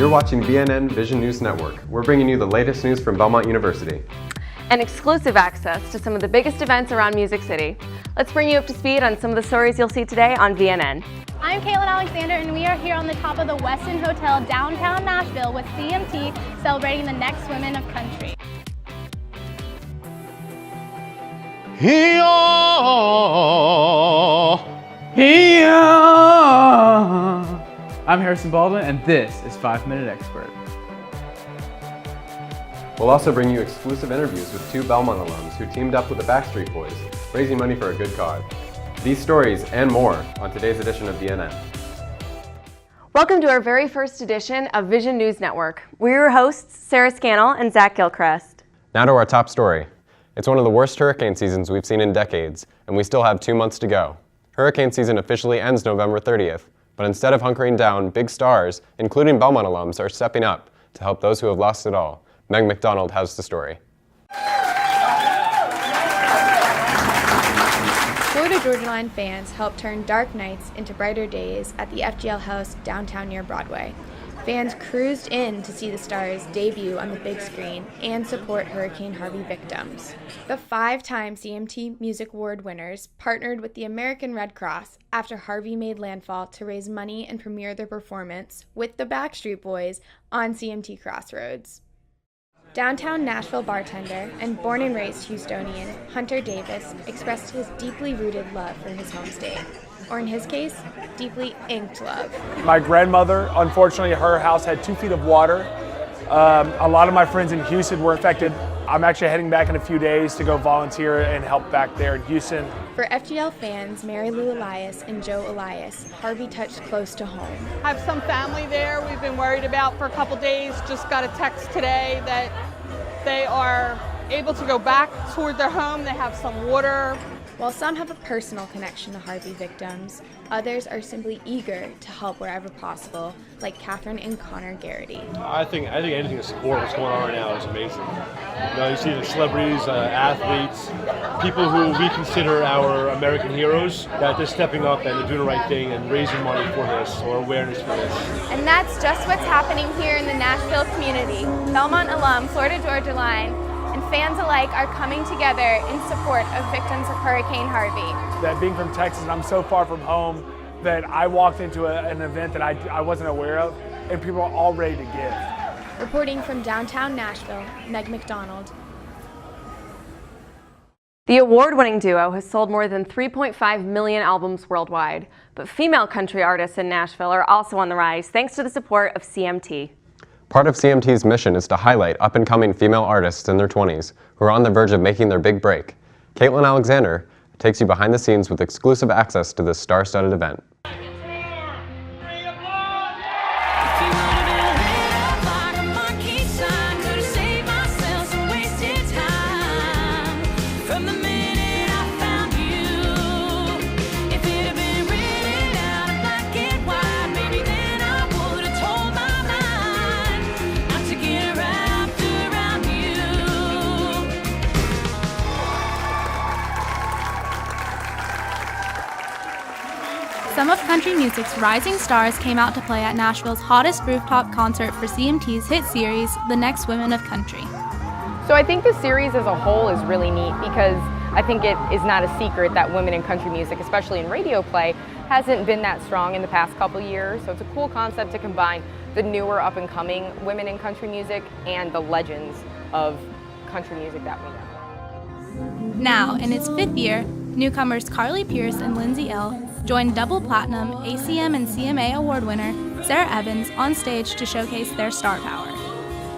You're watching VNN Vision News Network. We're bringing you the latest news from Belmont University. And exclusive access to some of the biggest events around Music City. Let's bring you up to speed on some of the stories you'll see today on VNN. I'm Caitlin Alexander, and we are here on the top of the Westin Hotel downtown Nashville with CMT celebrating the next Women of Country. I'm Harrison Baldwin, and this is 5 Minute Expert. We'll also bring you exclusive interviews with two Belmont alums who teamed up with the Backstreet Boys, raising money for a good cause. These stories and more on today's edition of VNN. Welcome to our very first edition of Vision News Network. We're your hosts, Sarah Scannell and Zach Gilchrist. Now to our top story. It's one of the worst hurricane seasons we've seen in decades, and we still have 2 months to go. Hurricane season officially ends November 30th, but instead of hunkering down, big stars, including Belmont alums, are stepping up to help those who have lost it all. Meg McDonald has the story. Florida Georgia Line fans helped turn dark nights into brighter days at the FGL House downtown near Broadway. Fans cruised in to see the Stars debut on the big screen and support Hurricane Harvey victims. The 5-time CMT Music Award winners partnered with the American Red Cross after Harvey made landfall to raise money and premiere their performance with the Backstreet Boys on CMT Crossroads. Downtown Nashville bartender and born and raised Houstonian Hunter Davis expressed his deeply rooted love for his home state, or in his case, deeply inked love. My grandmother, unfortunately, her house had 2 feet of water. A lot of my friends in Houston were affected. I'm actually heading back in a few days to go volunteer and help back there in Houston. For FGL fans Mary Lou Elias and Joe Elias, Harvey touched close to home. I have some family there we've been worried about for a couple days. Just got a text today that they are able to go back toward their home. They have some water. While some have a personal connection to Harvey victims, others are simply eager to help wherever possible, like Catherine and Connor Garrity. I think anything to support what's going on right now is amazing. You see the celebrities, athletes, people who we consider our American heroes, that they're stepping up and they're doing the right thing and raising money for this or awareness for this. And that's just what's happening here in the Nashville community. Belmont alum, Florida Georgia Line, and fans alike are coming together in support of victims of Hurricane Harvey. That being from Texas, I'm so far from home that I walked into an event that I wasn't aware of, and people are all ready to give. Reporting from downtown Nashville, Meg McDonald. The award-winning duo has sold more than 3.5 million albums worldwide, but female country artists in Nashville are also on the rise thanks to the support of CMT. Part of CMT's mission is to highlight up-and-coming female artists in their 20s who are on the verge of making their big break. Caitlin Alexander takes you behind the scenes with exclusive access to this star-studded event. Some of country music's rising stars came out to play at Nashville's hottest rooftop concert for CMT's hit series, The Next Women of Country. So I think the series as a whole is really neat because I think it is not a secret that women in country music, especially in radio play, hasn't been that strong in the past couple years. So it's a cool concept to combine the newer up-and-coming women in country music and the legends of country music that we know. Now, in its 5th year, newcomers Carly Pierce and Lindsay L. joined double platinum ACM and CMA award winner Sarah Evans on stage to showcase their star power.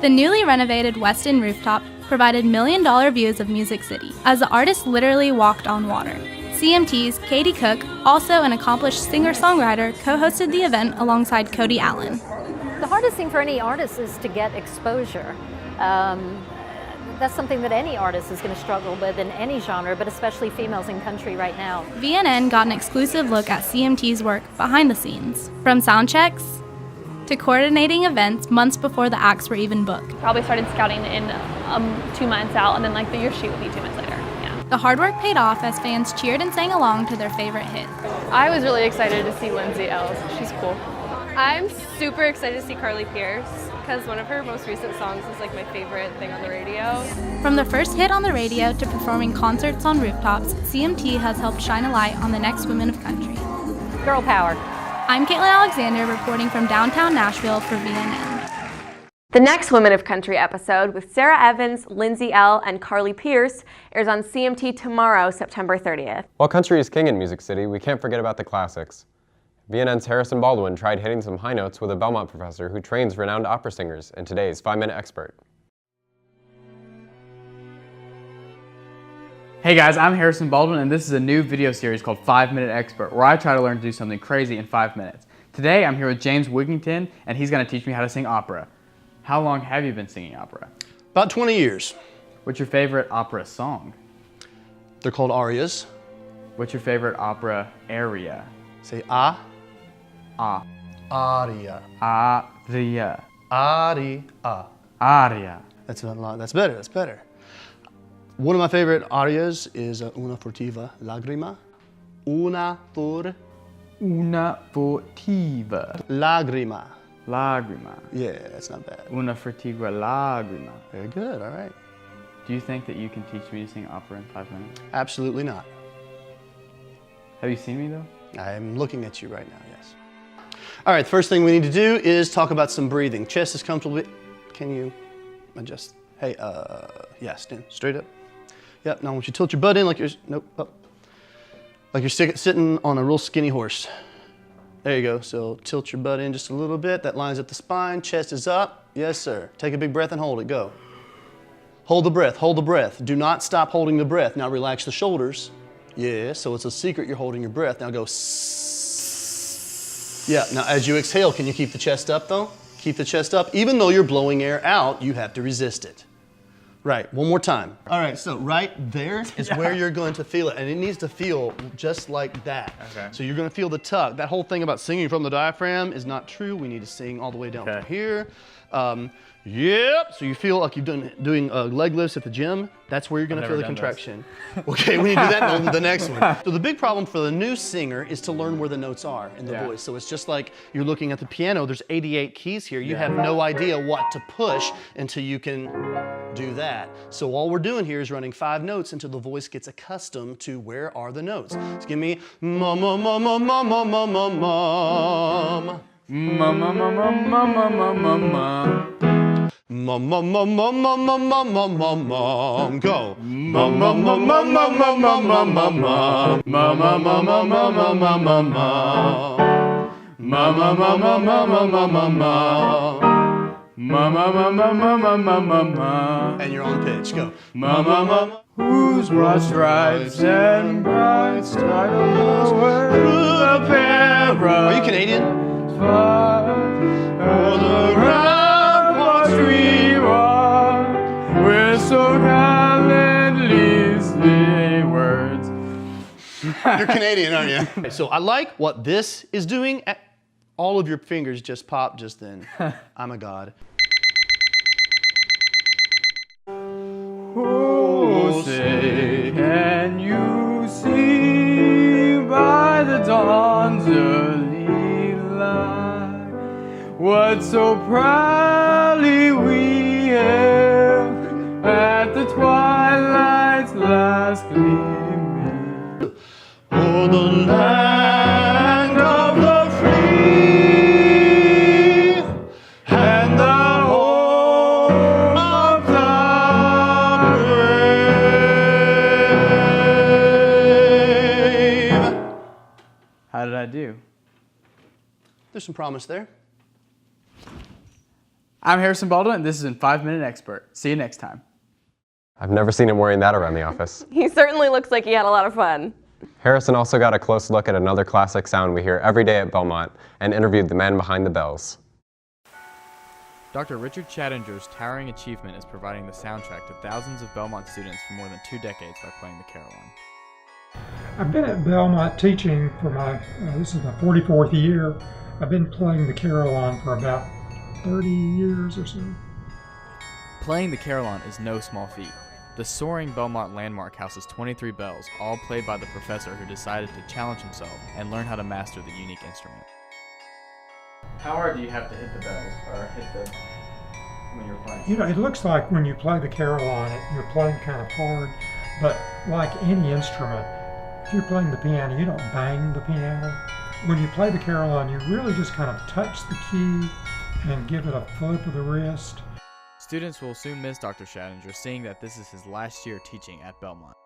The newly renovated Westin rooftop provided million-dollar views of Music City as the artists literally walked on water. CMT's Katie Cook, also an accomplished singer-songwriter, co-hosted the event alongside Cody Allen. The hardest thing for any artist is to get exposure. That's something that any artist is going to struggle with in any genre, but especially females in country right now. VNN got an exclusive look at CMT's work behind the scenes, from sound checks to coordinating events months before the acts were even booked. Probably started scouting in 2 months out, and then like your shoot would be 2 months later. Yeah. The hard work paid off as fans cheered and sang along to their favorite hit. I was really excited to see Lindsay L. She's cool. I'm super excited to see Carly Pierce because one of her most recent songs is like my favorite thing on the radio. From the first hit on the radio to performing concerts on rooftops, CMT has helped shine a light on the next women of country. Girl power. I'm Caitlin Alexander reporting from downtown Nashville for VNN. The next Women of Country episode with Sarah Evans, Lindsay L., and Carly Pierce airs on CMT tomorrow, September 30th. While country is king in Music City, we can't forget about the classics. VNN's Harrison Baldwin tried hitting some high notes with a Belmont professor who trains renowned opera singers in today's 5-Minute Expert. Hey guys, I'm Harrison Baldwin, and this is a new video series called 5-Minute Expert, where I try to learn to do something crazy in 5 minutes. Today, I'm here with James Wigington, and he's going to teach me how to sing opera. How long have you been singing opera? About 20 years. What's your favorite opera song? They're called arias. What's your favorite opera aria? Say ah. Ah. Aria. Aria. Aria. Aria. That's a lot. That's better. That's better. One of my favorite arias is Una furtiva lagrima. Una furtiva lagrima. Lagrima. Yeah, that's not bad. Una furtiva lagrima. Very good. All right. Do you think that you can teach me to sing opera in 5 minutes? Absolutely not. Have you seen me though? I'm looking at you right now, yes. All right, the first thing we need to do is talk about some breathing. Chest is comfortable. Can you adjust? Hey, yeah, stand straight up. Yep, now I want you to tilt your butt in like you're, nope, up. Like you're sitting on a real skinny horse. There you go, so tilt your butt in just a little bit. That lines up the spine, chest is up. Yes, sir. Take a big breath and hold it, go. Hold the breath, hold the breath. Do not stop holding the breath. Now relax the shoulders. Yeah, so it's a secret you're holding your breath. Now go sssss. Yeah, now as you exhale, can you keep the chest up though? Keep the chest up. Even though you're blowing air out, you have to resist it. Right, one more time. All right, so right there is where you're going to feel it, and it needs to feel just like that. Okay. So you're gonna feel the tug. That whole thing about singing from the diaphragm is not true. We need to sing all the way down from here. Yep, so you feel like you've doing leg lifts at the gym. That's where you're gonna feel the contraction. Okay, we need to do that in the next one. So the big problem for the new singer is to learn where the notes are in the voice. So it's just like you're looking at the piano, there's 88 keys here. You have no idea what to push until you can do that. So all we're doing here is running 5 notes until the voice gets accustomed to where are the notes. So give me mum, mum, mum, mum, mum, mum, mum, mum, mum. Mum, mum, mum, mum, mum, mum, mum, mum. Mum, mum, mum, mum, mum, mum, mum, mum, mum, mum. Go. Mum, mum, mum, mum, mum, mum, mum, mum, mum, mum. Mum, mum, mum, mum, mum, mum, mum, mum, mum. Mum, mum, mum, mum, mum, mum, mum, mum, mum. Mum, mum, mum, mum, mum, mum, mum, mum. And you're on pitch. Go. Mum, mum, mum. Whose broad stripes and bright stars the pair. Are you Canadian? For the ramparts we walk, we're so gallantly words. You're Canadian, aren't you? So I like what this is doing. All of your fingers just pop just then. I'm a god. Oh, say, can you see by the dawn's early light what so proudly we hailed at the twilight's last gleaming? Oh, the land of the free and the home of the brave. How did I do? There's some promise there. I'm Harrison Baldwin, and this is 5-Minute Expert. See you next time. I've never seen him wearing that around the office. He certainly looks like he had a lot of fun. Harrison also got a close look at another classic sound we hear every day at Belmont and interviewed the man behind the bells. Dr. Richard Chattinger's towering achievement is providing the soundtrack to thousands of Belmont students for more than 2 decades by playing the carillon. I've been at Belmont teaching for this is my 44th year. I've been playing the carillon for about 30 years or so. Playing the carillon is no small feat. The soaring Belmont landmark houses 23 bells, all played by the professor who decided to challenge himself and learn how to master the unique instrument. How hard do you have to hit the bells or hit the when you're playing? You know, it looks like when you play the carol on it, you're playing kind of hard, but like any instrument, if you're playing the piano, you don't bang the piano. When you play the carol on, you really just kind of touch the key and give it a flip of the wrist. Students will soon miss Dr. Shattinger, seeing that this is his last year teaching at Belmont.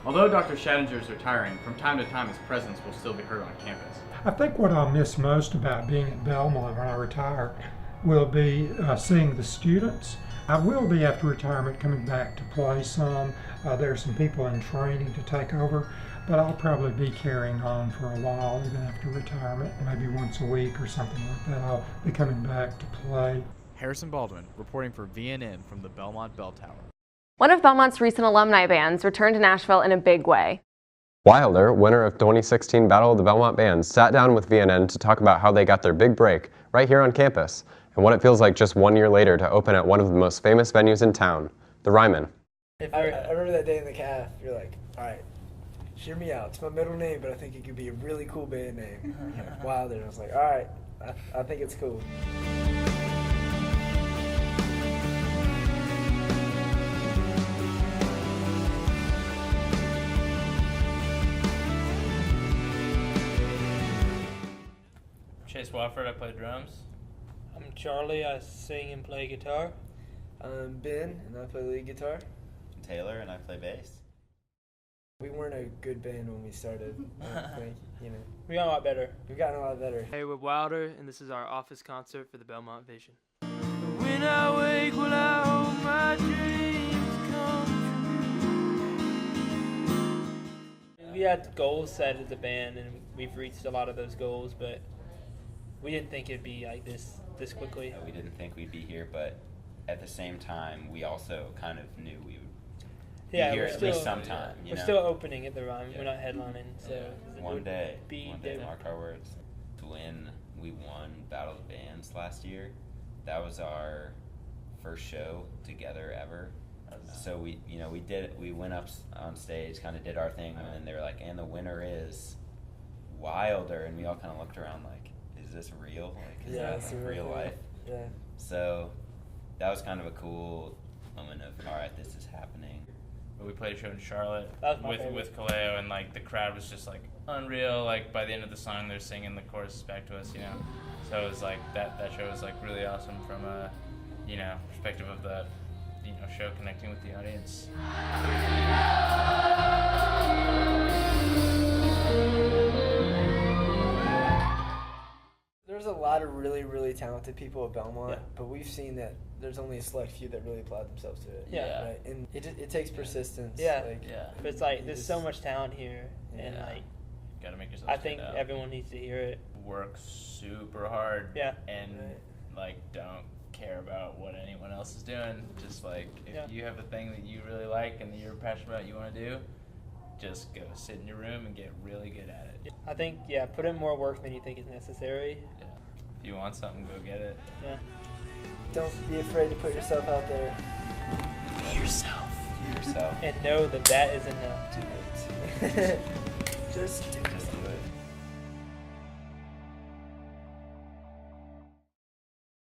Although Dr. Shattinger is retiring, from time to time his presence will still be heard on campus. I think what I'll miss most about being at Belmont when I retire will be seeing the students. I will be, after retirement, coming back to play some. There are some people in training to take over, but I'll probably be carrying on for a while, even after retirement, maybe once a week or something like that. I'll be coming back to play. Harrison Baldwin, reporting for VNN from the Belmont Bell Tower. One of Belmont's recent alumni bands returned to Nashville in a big way. Wilder, winner of 2016 Battle of the Belmont Bands, sat down with VNN to talk about how they got their big break right here on campus, and what it feels like just 1 year later to open at one of the most famous venues in town, the Ryman. I remember that day in the calf, you're like, all right, hear me out. It's my middle name, but I think it could be a really cool band name. Wilder. And I was like, all right, I think it's cool. Chase Wofford, I play drums. I'm Charlie, I sing and play guitar. I'm Ben, and I play lead guitar. I'm Taylor, and I play bass. We weren't a good band when we started. I think, you know. We got a lot better. We've gotten a lot better. Hey, we're Wilder, and this is our office concert for the Belmont Vision. When I wake, well, I hope my dreams come true. We had goals set as a band, and we've reached a lot of those goals, but we didn't think it'd be like this quickly. We didn't think we'd be here, but at the same time, we also kind of knew we would be here at least sometime. We're still opening at the Ryman. We're not headlining, so one day, mark our words. When we won Battle of the Bands last year, that was our first show together ever. So we went up on stage, kind of did our thing, and then they were like, and the winner is Wilder, and we all kind of looked around like, is this real? Like, is that like real life? Yeah. So that was kind of a cool moment of, all right, this is happening. We played a show in Charlotte with Kaleo, and like the crowd was just like unreal. Like by the end of the song, they're singing the choruses back to us, you know. So it was like that show was like really awesome from a, you know, perspective of the, you know, show connecting with the audience. There's a lot of really, really talented people at Belmont, but we've seen that there's only a select few that really apply themselves to it. Yeah. Right? And it takes persistence. Yeah. Like, But it's like, there's so much talent here, and like, gotta make yourself I think stand out. everyone needs to hear it. Work super hard. Yeah. And like don't care about what anyone else is doing. Just like if you have a thing that you really like and that you're passionate about, you want to do, just go sit in your room and get really good at it. I think, put in more work than you think is necessary. Yeah. If you want something, go get it. Yeah. Don't be afraid to put yourself out there. Be yourself. Be yourself. And know that is enough. Do it. Just do it.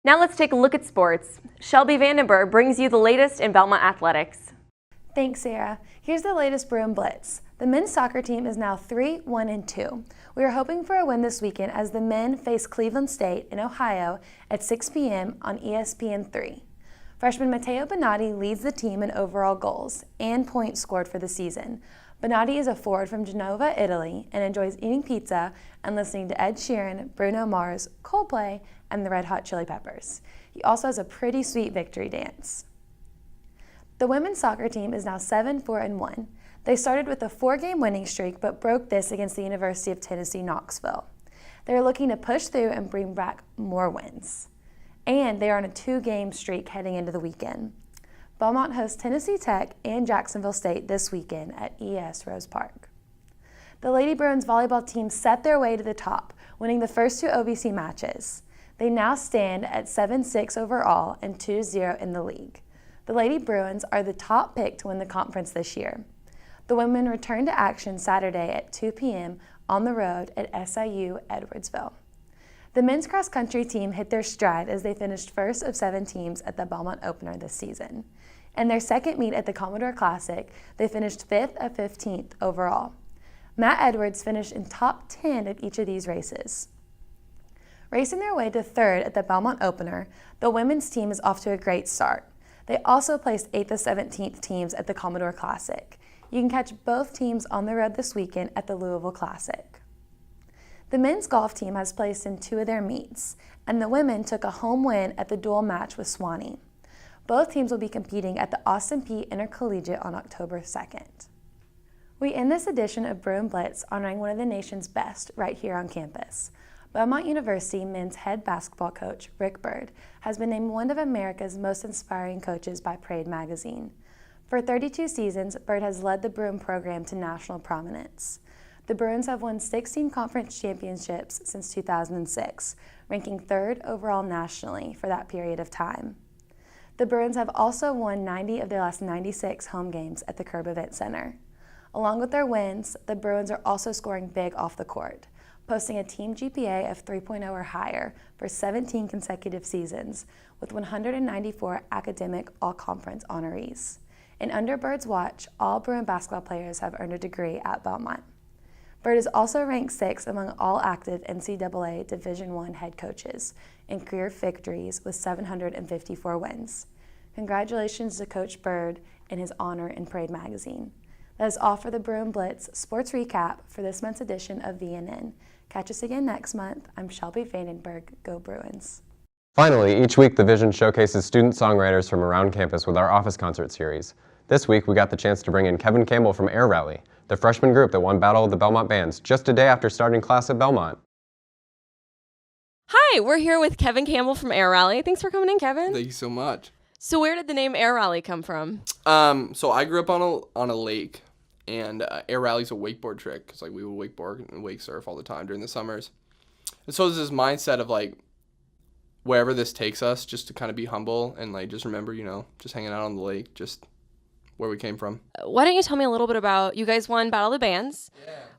Now let's take a look at sports. Shelby Vandenberg brings you the latest in Belmont athletics. Thanks, Sarah. Here's the latest Bruin Blitz. The men's soccer team is now 3-1-2. We are hoping for a win this weekend as the men face Cleveland State in Ohio at 6 p.m. on ESPN3. Freshman Matteo Bonatti leads the team in overall goals and points scored for the season. Bonatti is a forward from Genova, Italy, and enjoys eating pizza and listening to Ed Sheeran, Bruno Mars, Coldplay, and the Red Hot Chili Peppers. He also has a pretty sweet victory dance. The women's soccer team is now 7-4-1. They started with a 4-game winning streak but broke this against the University of Tennessee, Knoxville. They are looking to push through and bring back more wins. And they are on a 2-game streak heading into the weekend. Belmont hosts Tennessee Tech and Jacksonville State this weekend at ES Rose Park. The Lady Bruins volleyball team set their way to the top, winning the first 2 OVC matches. They now stand at 7-6 overall and 2-0 in the league. The Lady Bruins are the top pick to win the conference this year. The women return to action Saturday at 2 p.m. on the road at SIU Edwardsville. The men's cross country team hit their stride as they finished first of 7 teams at the Belmont Opener this season. In their second meet at the Commodore Classic, they finished 5th of 15th overall. Matt Edwards finished in top 10 of each of these races. Racing their way to 3rd at the Belmont Opener, the women's team is off to a great start. They also placed 8th of 17th teams at the Commodore Classic. You can catch both teams on the road this weekend at the Louisville Classic. The men's golf team has placed in 2 of their meets, and the women took a home win at the dual match with Swanee. Both teams will be competing at the Austin Peay Intercollegiate on October 2nd. We end this edition of Bruin Blitz honoring one of the nation's best right here on campus. Belmont University men's head basketball coach, Rick Byrd, has been named one of America's most inspiring coaches by Parade magazine. For 32 seasons, Byrd has led the Bruin program to national prominence. The Bruins have won 16 conference championships since 2006, ranking 3rd overall nationally for that period of time. The Bruins have also won 90 of their last 96 home games at the Curb Event Center. Along with their wins, the Bruins are also scoring big off the court, posting a team GPA of 3.0 or higher for 17 consecutive seasons, with 194 academic all-conference honorees. And under Byrd's watch, all Bruin basketball players have earned a degree at Belmont. Byrd is also ranked 6th among all active NCAA Division I head coaches in career victories with 754 wins. Congratulations to Coach Byrd and his honor in Parade magazine. That is all for the Bruin Blitz Sports Recap for this month's edition of VNN. Catch us again next month. I'm Shelby Vandenberg. Go Bruins. Finally, each week the Vision showcases student songwriters from around campus with our office concert series. This week we got the chance to bring in Kevin Campbell from Air Rally, the freshman group that won Battle of the Belmont Bands just a day after starting class at Belmont. Hi, we're here with Kevin Campbell from Air Rally. Thanks for coming in, Kevin. Thank you so much. So where did the name Air Rally come from? So I grew up on a lake, and Air Rally's a wakeboard trick because we would wakeboard and wake surf all the time during the summers. And so there's this mindset of wherever this takes us, just to kind of be humble and just remember, just hanging out on the lake, just where we came from. Why don't you tell me a little bit about, you guys won Battle of the Bands,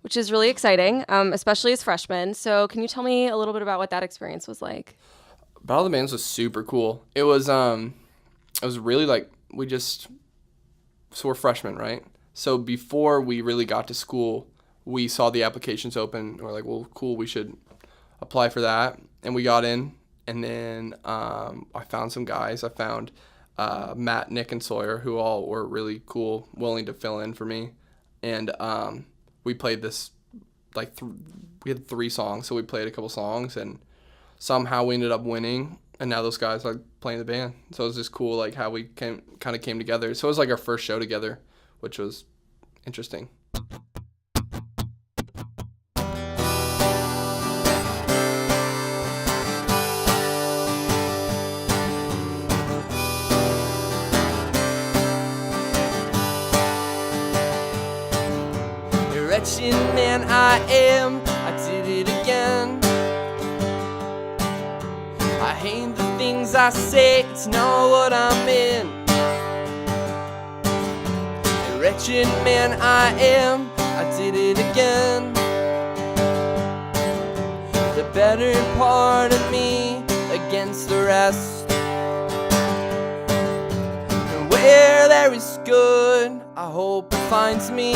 which is really exciting, especially as freshmen. So can you tell me a little bit about what that experience was like? Battle of the Bands was super cool. It was really so we're freshmen, right? So before we really got to school, we saw the applications open. And we're like, well, cool, we should apply for that. And we got in, and then I found some guys. I found Matt, Nick, and Sawyer, who all were really cool, willing to fill in for me. And we played this, we had 3 songs, so we played a couple songs, and somehow we ended up winning. And now those guys are playing the band. So it was just cool, how we came together. So it was our first show together, which was interesting. The wretched man I am, I did it again. I hate the things I say, it's not what I'm in. The wretched man I am, I did it again. The better part of me against the rest. And where there is good, I hope it finds me.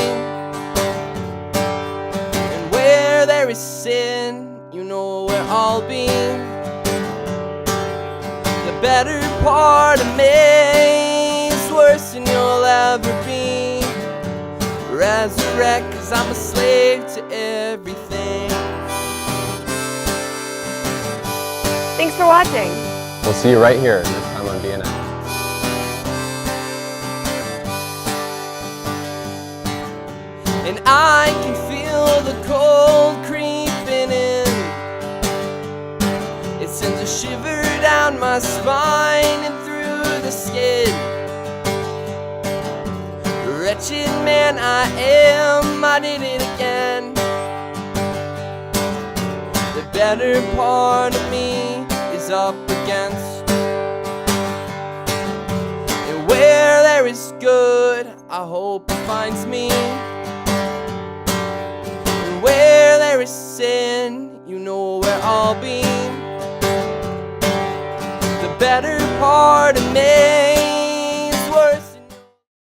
And where there is sin, you know where I'll be. The better part of me is worse than you'll ever be. Resurrect, 'cause I'm a slave to everything. Thanks for watching. We'll see you right here next time on VNN. And I can feel the cold creeping in. It sends a shiver down my spine and through the skin. The wretched man I am, I did it again. The better part of me is up against. And where there is good, I hope it finds me. And where there is sin, you know where I'll be. better part of me.